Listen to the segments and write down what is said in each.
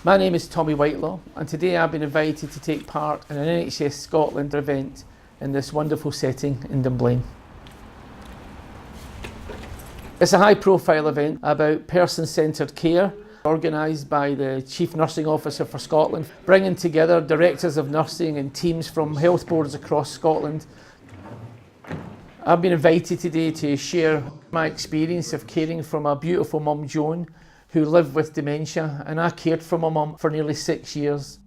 My name is Tommy Whitelaw, and today I've been invited to take part in an NHS Scotland event in this wonderful setting in Dunblane. It's a high-profile event about person-centred care, organised by the Chief Nursing Officer for Scotland, bringing together directors of nursing and teams from health boards across Scotland. I've been invited today to share my experience of caring for my beautiful mum Joan, who lived with dementia, and I cared for my mum for nearly 6 years.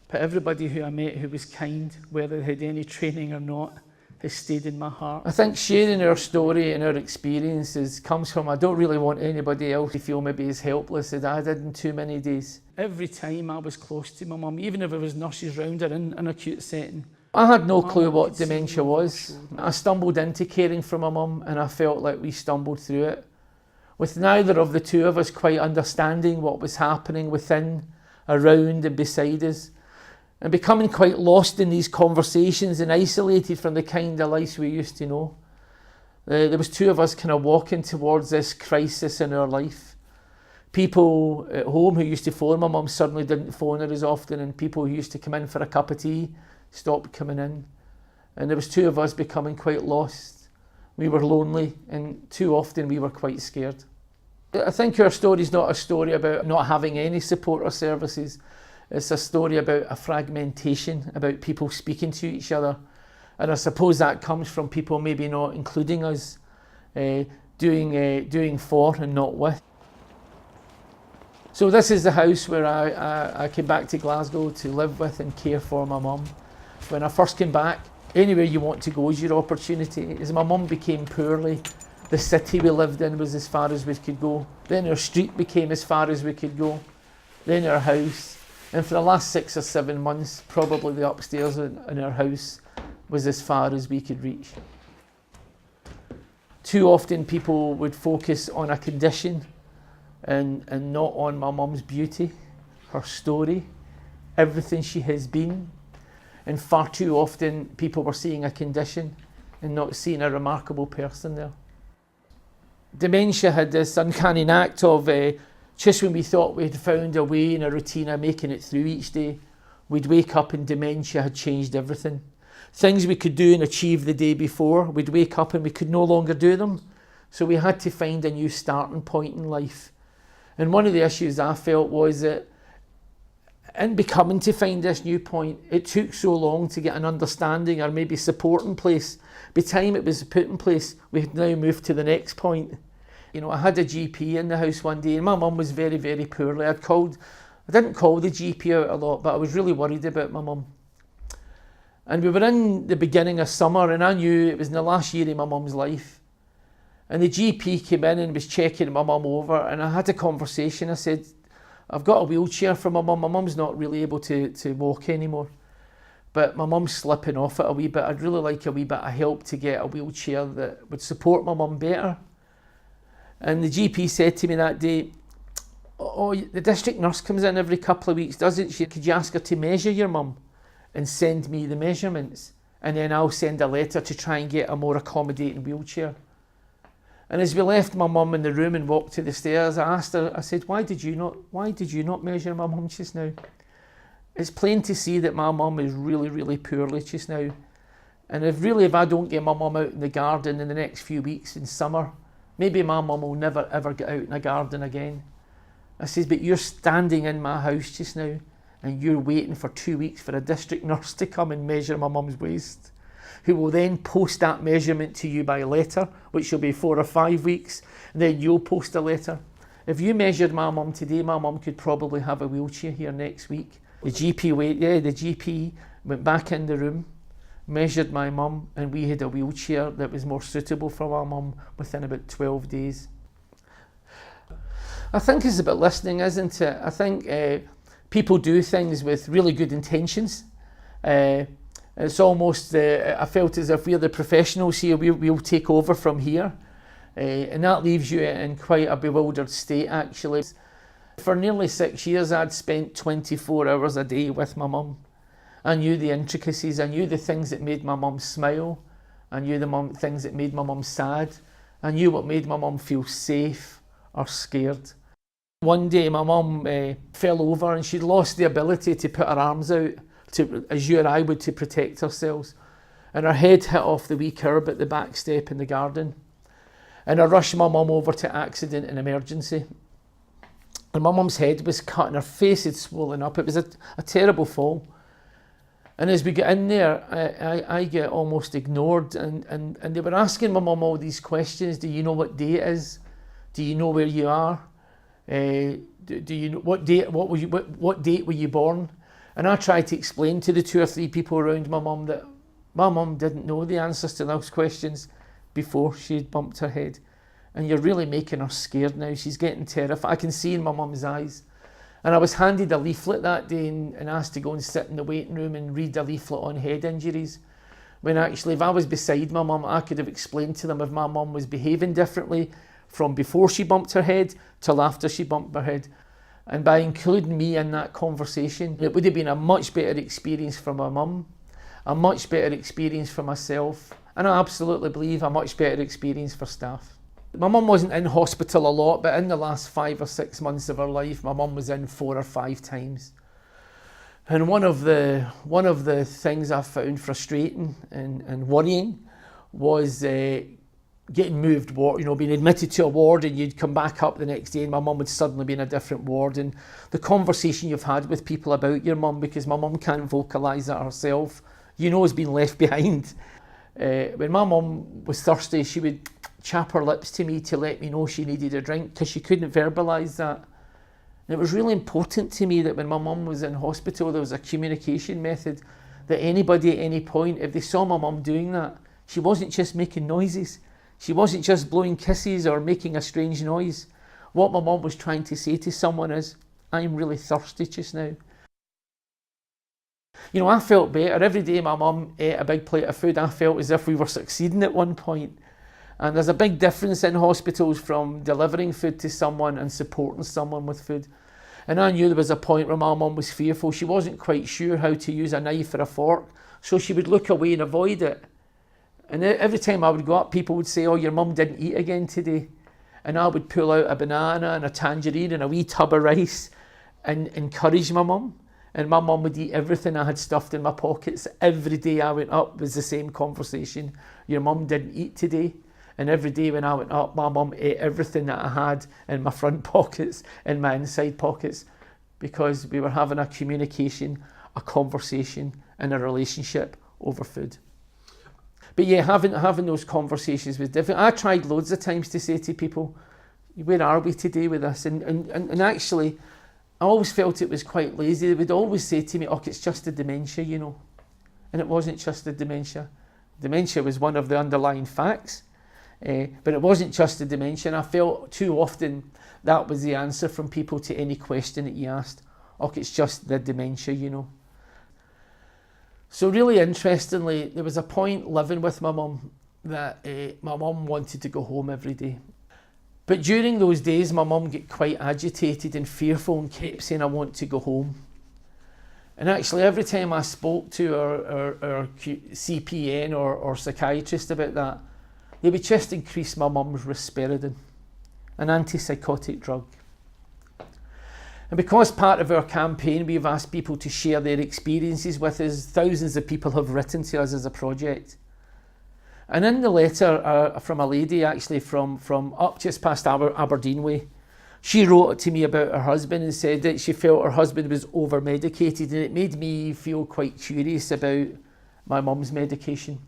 But everybody who I met who was kind, whether they had any training or not, has stayed in my heart. I think sharing our story and our experiences comes from, I don't really want anybody else to feel maybe as helpless as I did in too many days. Every time I was close to my mum, even if there was nurses round her in an acute setting, I had no clue what dementia was. I stumbled into caring for my mum, and I felt like we stumbled through it, with neither of the two of us quite understanding what was happening within, around and beside us, and becoming quite lost in these conversations and isolated from the kind of lives we used to know. There was two of us kind of walking towards this crisis in our life. People at home who used to phone my mum suddenly didn't phone her as often, and people who used to come in for a cup of tea stopped coming in. And there was two of us becoming quite lost. We were lonely, and too often we were quite scared. I think our story is not a story about not having any support or services. It's a story about a fragmentation, about people speaking to each other. And I suppose that comes from people maybe not including us, doing for and not with. So this is the house where I came back to Glasgow to live with and care for my mum. When I first came back, anywhere you want to go is your opportunity. As my mum became poorly, the city we lived in was as far as we could go. Then our street became as far as we could go. Then our house. And for the last 6 or 7 months, probably the upstairs in our house was as far as we could reach. Too often people would focus on a condition and not on my mum's beauty, her story, everything she has been. And far too often people were seeing a condition and not seeing a remarkable person there. Dementia had this uncanny knack of just when we thought we had found a way in a routine of making it through each day, we'd wake up and dementia had changed everything. Things we could do and achieve the day before, we'd wake up and we could no longer do them. So we had to find a new starting point in life. And one of the issues I felt was that in becoming to find this new point, it took so long to get an understanding or maybe support in place. By the time it was put in place, we had now moved to the next point. You know, I had a GP in the house one day, and my mum was very, very poorly. I didn't call the GP out a lot, but I was really worried about my mum. And we were in the beginning of summer, and I knew it was in the last year of my mum's life. And the GP came in and was checking my mum over, and I had a conversation. I said, I've got a wheelchair for my mum. My mum's not really able to walk anymore. But my mum's slipping off it a wee bit. I'd really like a wee bit of help to get a wheelchair that would support my mum better. And the GP said to me that day, oh, the district nurse comes in every couple of weeks, doesn't she? Could you ask her to measure your mum and send me the measurements? And then I'll send a letter to try and get a more accommodating wheelchair. And as we left my mum in the room and walked to the stairs, I asked her, I said, why did you not measure my mum just now? It's plain to see that my mum is really, really poorly just now. And if I don't get my mum out in the garden in the next few weeks in summer, maybe my mum will never ever get out in a garden again. I says, but you're standing in my house just now and you're waiting for 2 weeks for a district nurse to come and measure my mum's waist, who will then post that measurement to you by letter, which will be 4 or 5 weeks, and then you'll post a letter. If you measured my mum today, my mum could probably have a wheelchair here next week. The GP went back in the room, measured my mum, and we had a wheelchair that was more suitable for my mum within about 12 days. I think it's about listening, isn't it? I think people do things with really good intentions. It's almost, I felt as if we're the professionals here, we'll take over from here. And that leaves you in quite a bewildered state, actually. For nearly 6 years, I'd spent 24 hours a day with my mum. I knew the intricacies, I knew the things that made my mum smile, I knew the things that made my mum sad, I knew what made my mum feel safe or scared. One day my mum fell over and she'd lost the ability to put her arms out, as you or I would, to protect ourselves. And her head hit off the wee curb at the back step in the garden. And I rushed my mum over to accident and emergency. And my mum's head was cut and her face had swollen up. It was a terrible fall. And as we get in there, I get almost ignored. And they were asking my mum all these questions. Do you know what day it is? Do you know where you are? Do you know what date were you born? And I tried to explain to the 2 or 3 people around my mum that my mum didn't know the answers to those questions before she had bumped her head. And you're really making her scared now. She's getting terrified. I can see in my mum's eyes. And I was handed a leaflet that day and asked to go and sit in the waiting room and read a leaflet on head injuries. When actually, if I was beside my mum, I could have explained to them if my mum was behaving differently from before she bumped her head till after she bumped her head. And by including me in that conversation, it would have been a much better experience for my mum, a much better experience for myself, and I absolutely believe a much better experience for staff. My mum wasn't in hospital a lot, but in the last 5 or 6 months of her life, my mum was in 4 or 5 times. And one of the things I found frustrating and worrying was getting moved ward, being admitted to a ward and you'd come back up the next day and my mum would suddenly be in a different ward, and the conversation you've had with people about your mum, because my mum can't vocalise it herself, has been left behind. When my mum was thirsty, she would chap her lips to me to let me know she needed a drink because she couldn't verbalise that. And it was really important to me that when my mum was in hospital, there was a communication method that anybody at any point, if they saw my mum doing that, she wasn't just making noises. She wasn't just blowing kisses or making a strange noise. What my mum was trying to say to someone is, I'm really thirsty just now. I felt better. Every day my mum ate a big plate of food, I felt as if we were succeeding at one point. And there's a big difference in hospitals from delivering food to someone and supporting someone with food. And I knew there was a point where my mum was fearful. She wasn't quite sure how to use a knife or a fork, so she would look away and avoid it. And every time I would go up, people would say, oh, your mum didn't eat again today. And I would pull out a banana and a tangerine and a wee tub of rice and encourage my mum. And my mum would eat everything I had stuffed in my pockets. Every day I went up was the same conversation. Your mum didn't eat today. And every day when I went up, my mum ate everything that I had in my front pockets, in my inside pockets, because we were having a communication, a conversation, and a relationship over food. But yeah, having those conversations was different. I tried loads of times to say to people, where are we today with this? And actually, I always felt it was quite lazy. They would always say to me, oh, it's just the dementia, And it wasn't just the dementia. Dementia was one of the underlying facts. But it wasn't just the dementia, and I felt too often that was the answer from people to any question that you asked. Oh, it's just the dementia, So really interestingly, there was a point living with my mum that my mum wanted to go home every day. But during those days, my mum got quite agitated and fearful and kept saying, I want to go home. And actually, every time I spoke to our CPN or psychiatrist about that, they would just increase my mum's risperidone, an antipsychotic drug. And because part of our campaign, we've asked people to share their experiences with us. Thousands of people have written to us as a project. And in the letter from a lady, actually from up just past Aberdeen way, she wrote to me about her husband and said that she felt her husband was over-medicated, and it made me feel quite curious about my mum's medication.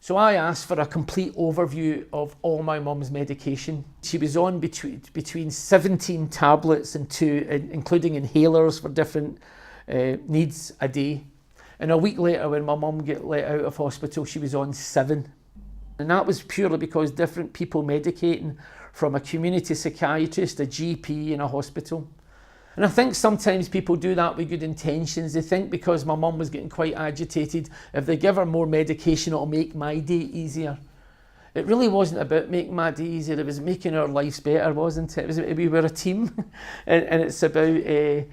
So I asked for a complete overview of all my mum's medication. She was on between 17 tablets and 2, including inhalers for different needs a day. And a week later, when my mum got let out of hospital, she was on 7. And that was purely because different people medicating, from a community psychiatrist, a GP in a hospital. And I think sometimes people do that with good intentions. They think because my mum was getting quite agitated, if they give her more medication, it'll make my day easier. It really wasn't about making my day easier, it was making our lives better, wasn't it? We were a team. and it's about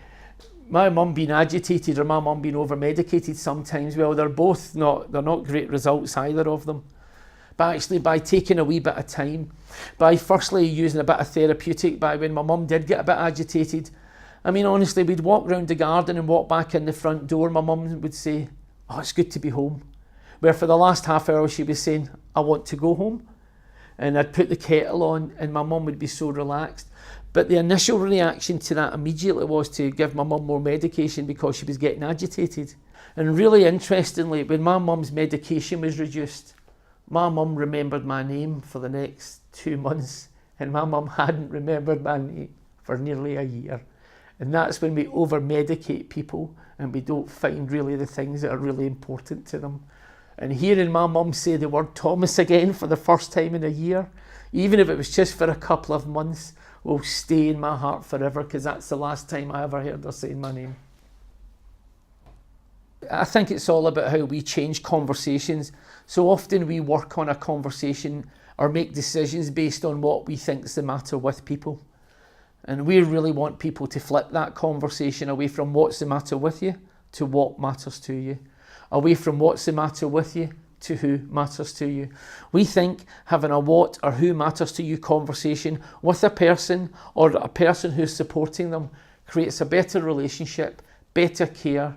my mum being agitated or my mum being over-medicated sometimes. Well, they're not great results, either of them. But actually by taking a wee bit of time, by firstly using a bit of therapeutic, by when my mum did get a bit agitated, I mean, honestly, we'd walk round the garden and walk back in the front door. My mum would say, "Oh, it's good to be home." Where for the last half hour she was saying, "I want to go home." And I'd put the kettle on and my mum would be so relaxed. But the initial reaction to that immediately was to give my mum more medication because she was getting agitated. And really interestingly, when my mum's medication was reduced, my mum remembered my name for the next 2 months, and my mum hadn't remembered my name for nearly a year. And that's when we over-medicate people and we don't find really the things that are really important to them. And hearing my mum say the word Thomas again for the first time in a year, even if it was just for a couple of months, will stay in my heart forever, because that's the last time I ever heard her saying my name. I think it's all about how we change conversations. So often we work on a conversation or make decisions based on what we think is the matter with people. And we really want people to flip that conversation away from what's the matter with you to what matters to you. Away from what's the matter with you to who matters to you. We think having a what or who matters to you conversation with a person or a person who's supporting them creates a better relationship, better care,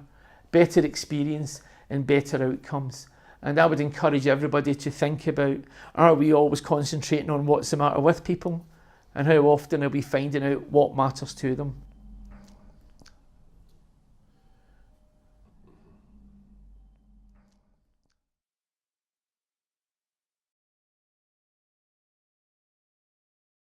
better experience and better outcomes. And I would encourage everybody to think about, are we always concentrating on what's the matter with people? And how often are we finding out what matters to them?